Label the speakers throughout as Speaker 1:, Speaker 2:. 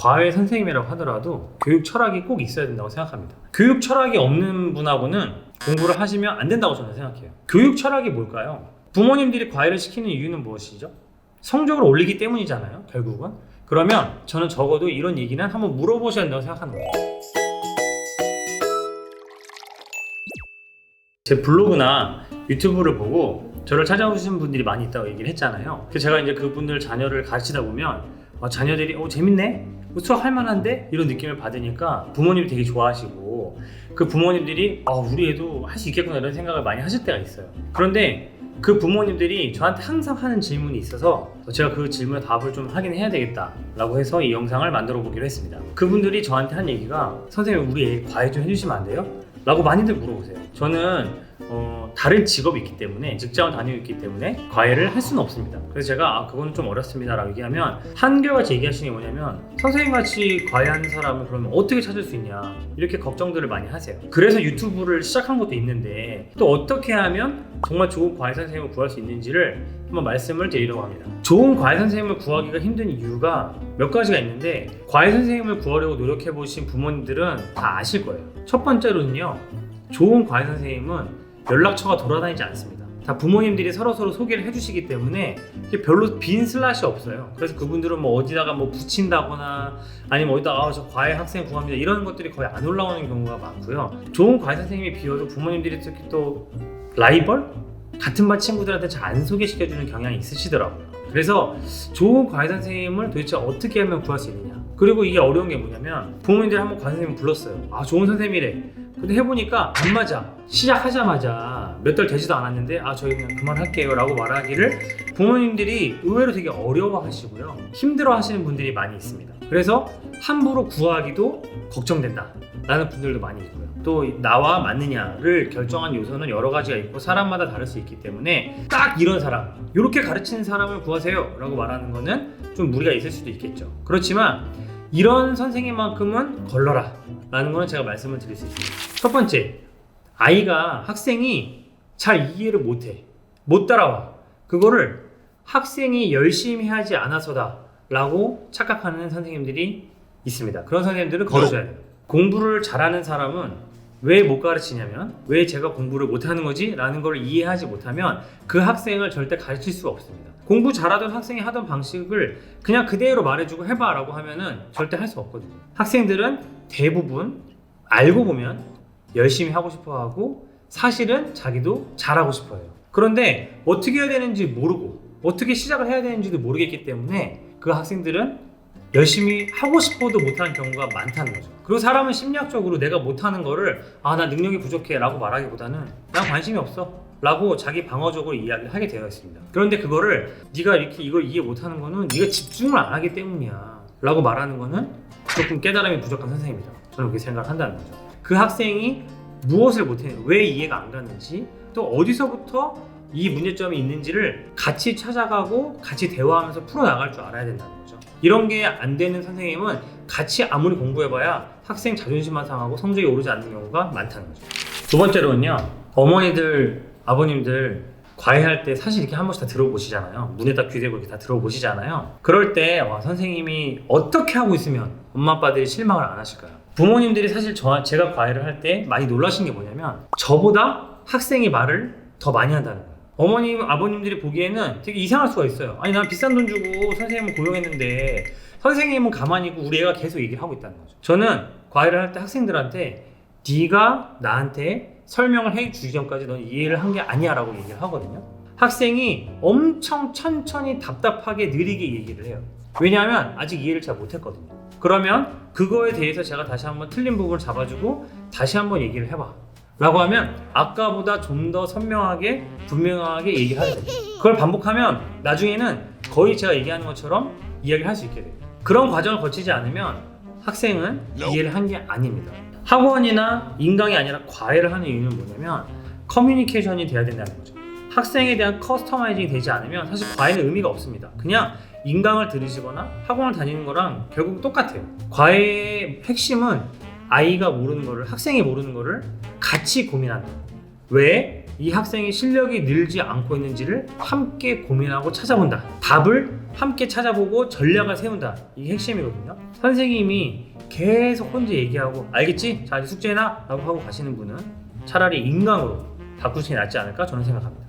Speaker 1: 과외 선생님이라고 하더라도 교육 철학이 꼭 있어야 된다고 생각합니다. 교육 철학이 없는 분하고는 공부를 하시면 안 된다고 저는 생각해요. 교육 철학이 뭘까요? 부모님들이 과외를 시키는 이유는 무엇이죠? 성적을 올리기 때문이잖아요, 결국은. 그러면 저는 적어도 이런 얘기는 한번 물어보셔야 된다고 생각하는 거예요. 제 블로그나 유튜브를 보고 저를 찾아오시는 분들이 많이 있다고 얘기를 했잖아요. 그래서 제가 이제 그분들 자녀를 가르치다 보면 자녀들이 재밌네? 수학 할만한데? 이런 느낌을 받으니까 부모님이 되게 좋아하시고 그 부모님들이 우리 애도 할 수 있겠구나 이런 생각을 많이 하실 때가 있어요. 그런데 그 부모님들이 저한테 항상 하는 질문이 있어서 제가 그 질문에 답을 좀 하긴 해야 되겠다 라고 해서 이 영상을 만들어 보기로 했습니다. 그분들이 저한테 한 얘기가 선생님 우리 애 과외 좀 해주시면 안 돼요? 라고 많이들 물어보세요. 저는 다른 직업이 있기 때문에 직장을 다니고 있기 때문에 과외를 할 수는 없습니다. 그래서 제가 그건 좀 어렵습니다 라고 얘기하면 한결같이 얘기하시는 게 뭐냐면 선생님같이 과외하는 사람을 그러면 어떻게 찾을 수 있냐 이렇게 걱정들을 많이 하세요. 그래서 유튜브를 시작한 것도 있는데 또 어떻게 하면 정말 좋은 과외 선생님을 구할 수 있는지를 한번 말씀을 드리려고 합니다. 좋은 과외 선생님을 구하기가 힘든 이유가 몇 가지가 있는데 과외 선생님을 구하려고 노력해 보신 부모님들은 다 아실 거예요. 첫 번째로는요, 좋은 과외 선생님은 연락처가 돌아다니지 않습니다. 다 부모님들이 서로서로 소개를 해주시기 때문에 별로 빈 슬롯이 없어요. 그래서 그분들은 어디다가 붙인다거나 아니면 어디다가 저 과외 학생 구합니다 이런 것들이 거의 안 올라오는 경우가 많고요. 좋은 과외 선생님이 비어도 부모님들이 특히 또 라이벌? 같은 반 친구들한테 잘 안 소개시켜주는 경향이 있으시더라고요. 그래서 좋은 과외 선생님을 도대체 어떻게 하면 구할 수 있느냐. 그리고 이게 어려운 게 뭐냐면 부모님들이 한번 과외 선생님을 불렀어요. 좋은 선생님이래. 근데 해보니까 안 맞아. 시작하자마자 몇 달 되지도 않았는데 저희 그냥 그만할게요 라고 말하기를 부모님들이 의외로 되게 어려워하시고요. 힘들어 하시는 분들이 많이 있습니다. 그래서 함부로 구하기도 걱정된다 라는 분들도 많이 있고요. 또 나와 맞느냐를 결정한 요소는 여러 가지가 있고 사람마다 다를 수 있기 때문에 딱 이런 사람, 이렇게 가르치는 사람을 구하세요 라고 말하는 거는 좀 무리가 있을 수도 있겠죠. 그렇지만 이런 선생님만큼은 걸러라 라는 거는 제가 말씀을 드릴 수 있습니다. 첫 번째, 학생이 잘 이해를 못해, 못 따라와. 그거를 학생이 열심히 하지 않아서다 라고 착각하는 선생님들이 있습니다. 그런 선생님들은 걸어줘야 돼요. 공부를 잘하는 사람은 왜 못 가르치냐면 왜 제가 공부를 못하는 거지? 라는 걸 이해하지 못하면 그 학생을 절대 가르칠 수가 없습니다. 공부 잘하던 학생이 하던 방식을 그냥 그대로 말해주고 해봐 라고 하면은 절대 할 수 없거든요. 학생들은 대부분 알고 보면 열심히 하고 싶어 하고 사실은 자기도 잘하고 싶어 해요. 그런데 어떻게 해야 되는지 모르고 어떻게 시작을 해야 되는지도 모르겠기 때문에 그 학생들은 열심히 하고 싶어도 못하는 경우가 많다는 거죠. 그리고 사람은 심리학적으로 내가 못하는 거를 나 능력이 부족해 라고 말하기보다는 난 관심이 없어 라고 자기 방어적으로 이야기를 하게 되어 있습니다. 그런데 그거를 네가 이렇게 이걸 이해 못하는 거는 네가 집중을 안 하기 때문이야 라고 말하는 거는 조금 깨달음이 부족한 선생님이다. 저는 그렇게 생각을 한다는 거죠. 그 학생이 무엇을 못했는지, 왜 이해가 안 갔는지, 또 어디서부터 이 문제점이 있는지를 같이 찾아가고 같이 대화하면서 풀어나갈 줄 알아야 된다는 거죠. 이런 게 안 되는 선생님은 같이 아무리 공부해봐야 학생 자존심만 상하고 성적이 오르지 않는 경우가 많다는 거죠. 두 번째로는요, 어머니들, 아버님들 과외할 때 사실 이렇게 한 번씩 다 들어보시잖아요. 문에다 귀대고 이렇게 다 들어보시잖아요. 그럴 때 선생님이 어떻게 하고 있으면 엄마 아빠들이 실망을 안 하실까요? 부모님들이 사실 제가 과외를 할 때 많이 놀라신 게 뭐냐면 저보다 학생이 말을 더 많이 한다는 거예요. 어머님, 아버님들이 보기에는 되게 이상할 수가 있어요. 난 비싼 돈 주고 선생님을 고용했는데 선생님은 가만히 있고 우리 애가 계속 얘기를 하고 있다는 거죠. 저는 과외를 할 때 학생들한테 네가 나한테 설명을 해주기 전까지 넌 이해를 한 게 아니야 라고 얘기를 하거든요. 학생이 엄청 천천히 답답하게 느리게 얘기를 해요. 왜냐하면 아직 이해를 잘 못했거든요. 그러면 그거에 대해서 제가 다시 한번 틀린 부분을 잡아주고 다시 한번 얘기를 해봐 라고 하면 아까보다 좀 더 선명하게 분명하게 얘기를 하게 됩니다. 그걸 반복하면 나중에는 거의 제가 얘기하는 것처럼 이야기를 할 수 있게 돼요. 그런 과정을 거치지 않으면 학생은 이해를 한 게 아닙니다. 학원이나 인강이 아니라 과외를 하는 이유는 뭐냐면 커뮤니케이션이 돼야 된다는 거죠. 학생에 대한 커스터마이징이 되지 않으면 사실 과외는 의미가 없습니다. 그냥 인강을 들으시거나 학원을 다니는 거랑 결국 똑같아요. 과외의 핵심은 아이가 모르는 거를, 학생이 모르는 거를 같이 고민한다. 왜 이 학생이 실력이 늘지 않고 있는지를 함께 고민하고 찾아본다. 답을 함께 찾아보고 전략을 세운다. 이게 핵심이거든요. 선생님이 계속 혼자 얘기하고 알겠지? 자 이제 숙제해놔 라고 하고 가시는 분은 차라리 인강으로 바꾸시는 게 낫지 않을까 저는 생각합니다.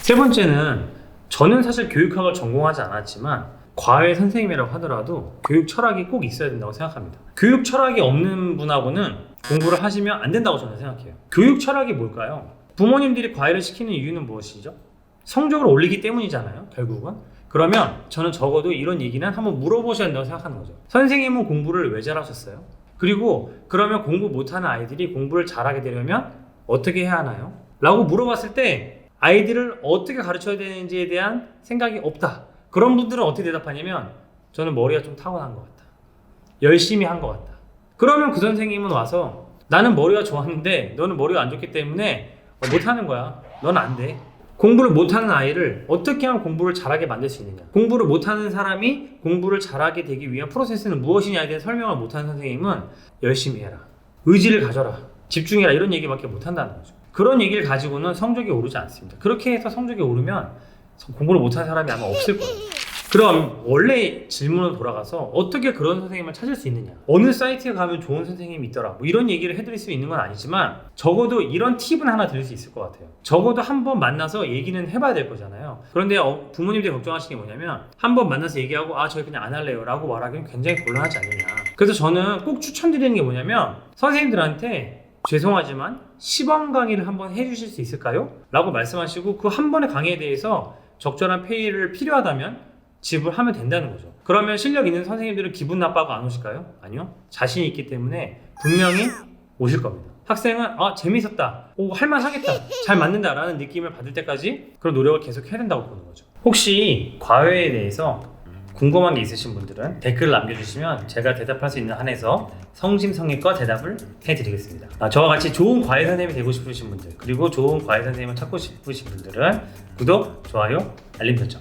Speaker 1: 세 번째는 저는 사실 교육학을 전공하지 않았지만 과외 선생님이라고 하더라도 교육 철학이 꼭 있어야 된다고 생각합니다. 교육 철학이 없는 분하고는 공부를 하시면 안 된다고 저는 생각해요. 교육 철학이 뭘까요? 부모님들이 과외를 시키는 이유는 무엇이죠? 성적을 올리기 때문이잖아요, 결국은. 그러면 저는 적어도 이런 얘기는 한번 물어보셔야 된다고 생각하는 거죠. 선생님은 공부를 왜 잘하셨어요? 그리고 그러면 공부 못하는 아이들이 공부를 잘하게 되려면 어떻게 해야 하나요? 라고 물어봤을 때 아이들을 어떻게 가르쳐야 되는지에 대한 생각이 없다. 그런 분들은 어떻게 대답하냐면 저는 머리가 좀 타고난 것 같다. 열심히 한 것 같다. 그러면 그 선생님은 와서 나는 머리가 좋았는데 너는 머리가 안 좋기 때문에 못하는 거야. 넌 안 돼. 공부를 못하는 아이를 어떻게 하면 공부를 잘하게 만들 수 있느냐. 공부를 못하는 사람이 공부를 잘하게 되기 위한 프로세스는 무엇이냐에 대한 설명을 못하는 선생님은 열심히 해라. 의지를 가져라. 집중해라. 이런 얘기밖에 못한다는 거죠. 그런 얘기를 가지고는 성적이 오르지 않습니다. 그렇게 해서 성적이 오르면 공부를 못하는 사람이 아마 없을 거예요. 그럼 원래 질문으로 돌아가서 어떻게 그런 선생님을 찾을 수 있느냐, 어느 사이트에 가면 좋은 선생님이 있더라, 뭐 이런 얘기를 해드릴 수 있는 건 아니지만 적어도 이런 팁은 하나 드릴 수 있을 것 같아요. 적어도 한번 만나서 얘기는 해봐야 될 거잖아요. 그런데 부모님들이 걱정하시는 게 뭐냐면 한번 만나서 얘기하고 저희 그냥 안 할래요 라고 말하기는 굉장히 곤란하지 않느냐. 그래서 저는 꼭 추천드리는 게 뭐냐면 선생님들한테 죄송하지만 시범 강의를 한번 해주실 수 있을까요? 라고 말씀하시고 그 한 번의 강의에 대해서 적절한 페이를 필요하다면 지불하면 된다는 거죠. 그러면 실력 있는 선생님들은 기분 나빠하고 안 오실까요? 아니요. 자신이 있기 때문에 분명히 오실 겁니다. 학생은 재밌었다, 할만하겠다, 잘 맞는다 라는 느낌을 받을 때까지 그런 노력을 계속 해야 된다고 보는 거죠. 혹시 과외에 대해서 궁금한 게 있으신 분들은 댓글을 남겨주시면 제가 대답할 수 있는 한에서 성심성의껏 대답을 해드리겠습니다. 저와 같이 좋은 과외 선생님이 되고 싶으신 분들, 그리고 좋은 과외 선생님을 찾고 싶으신 분들은 구독, 좋아요, 알림 설정